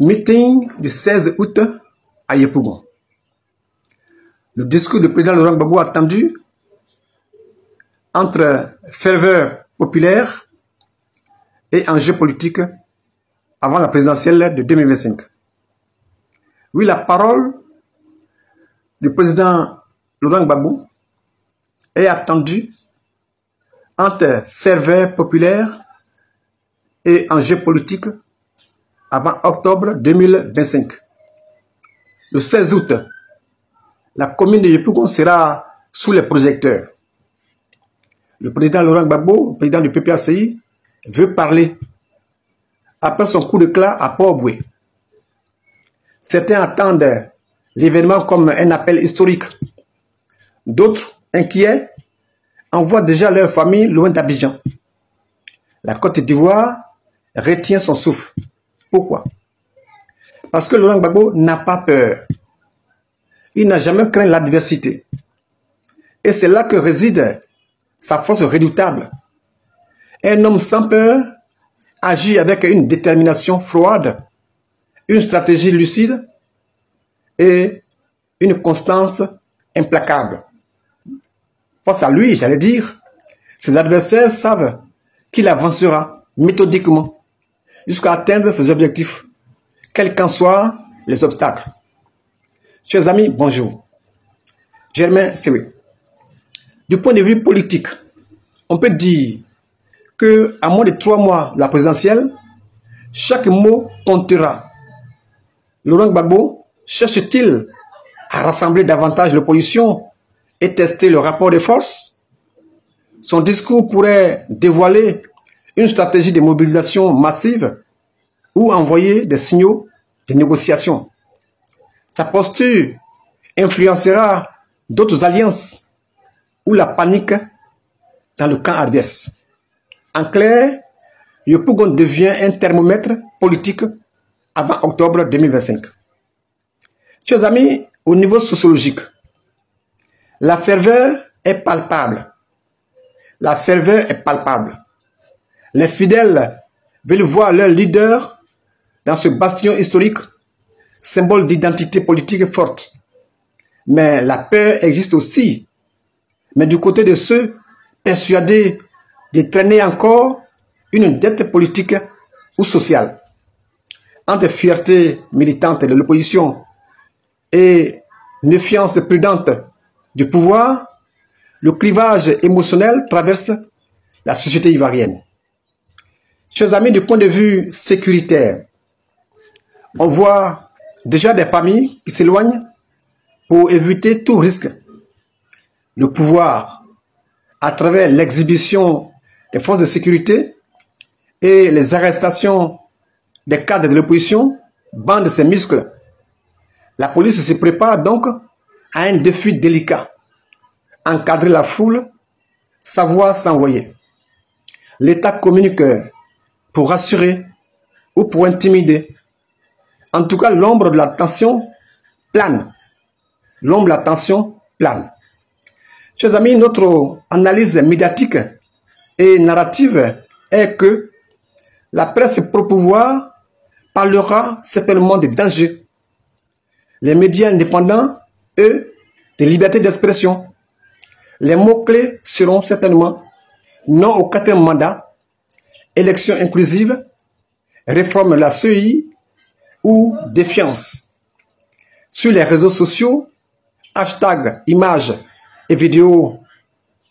Meeting du 16 août à Yopougon. Le discours du président Laurent Gbagbo attendu entre ferveur populaire et enjeux politiques avant la présidentielle de 2025. Oui, la parole du président Laurent Gbagbo est attendue entre ferveur populaire et enjeux politiques avant octobre 2025. Le 16 août, la commune de Yopougon sera sous les projecteurs. Le président Laurent Gbagbo, président du PPACI, veut parler après son coup d'éclat à Port-Boué. Certains attendent l'événement comme un appel historique. D'autres, inquiets, envoient déjà leur famille loin d'Abidjan. La Côte d'Ivoire retient son souffle. Pourquoi? Parce que Laurent Gbagbo n'a pas peur. Il n'a jamais craint l'adversité. Et c'est là que réside sa force redoutable. Un homme sans peur agit avec une détermination froide, une stratégie lucide et une constance implacable. Face à lui, j'allais dire, ses adversaires savent qu'il avancera méthodiquement jusqu'à atteindre ses objectifs, quels qu'en soient les obstacles. Chers amis, bonjour. Germain Sewe. Du point de vue politique, on peut dire que à moins de 3 mois de la présidentielle, chaque mot comptera. Laurent Gbagbo cherche-t-il à rassembler davantage l'opposition et tester le rapport de force? Son discours pourrait dévoiler une stratégie de mobilisation massive ou envoyer des signaux de négociation. Sa posture influencera d'autres alliances ou la panique dans le camp adverse. En clair, Yopougon devient un thermomètre politique avant octobre 2025. Chers amis, au niveau sociologique, la ferveur est palpable. La ferveur est palpable. Les fidèles veulent voir leur leader dans ce bastion historique, symbole d'identité politique forte. Mais la peur existe aussi, mais du côté de ceux persuadés de traîner encore une dette politique ou sociale. Entre fierté militante de l'opposition et méfiance prudente du pouvoir, le clivage émotionnel traverse la société ivoirienne. Chers amis, du point de vue sécuritaire, on voit déjà des familles qui s'éloignent pour éviter tout risque. Le pouvoir, à travers l'exhibition des forces de sécurité et les arrestations des cadres de l'opposition, bande ses muscles. La police se prépare donc à un défi délicat. Encadrer la foule, savoir s'envoyer. L'État communique pour rassurer ou pour intimider. En tout cas, l'ombre de la tension plane. L'ombre de la tension plane. Chers amis, notre analyse médiatique et narrative est que la presse pro-pouvoir parlera certainement des dangers. Les médias indépendants, eux, des libertés d'expression. Les mots-clés seront certainement non au 4e mandat, élection inclusive, réforme de la CEI ou défiance. Sur les réseaux sociaux, hashtag, images et vidéos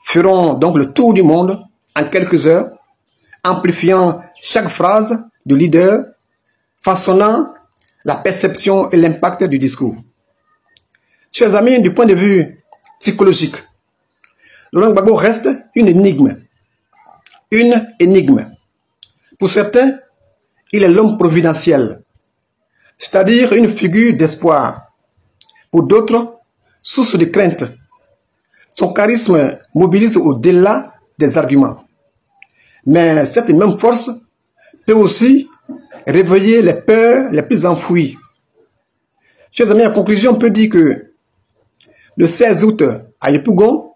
feront donc le tour du monde en quelques heures, amplifiant chaque phrase du leader, façonnant la perception et l'impact du discours. Chers amis, du point de vue psychologique, Laurent Gbagbo reste une énigme. Une énigme. Pour certains, il est l'homme providentiel, c'est-à-dire une figure d'espoir. Pour d'autres, source de crainte. Son charisme mobilise au-delà des arguments. Mais cette même force peut aussi réveiller les peurs les plus enfouies. Chers amis, en conclusion, on peut dire que le 16 août à Yopougon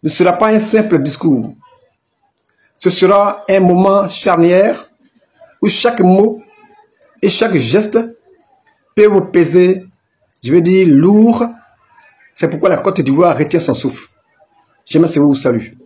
ne sera pas un simple discours. Ce sera un moment charnière où chaque mot et chaque geste peut vous peser, je vais dire lourd. C'est pourquoi la Côte d'Ivoire retient son souffle. Je vous salue.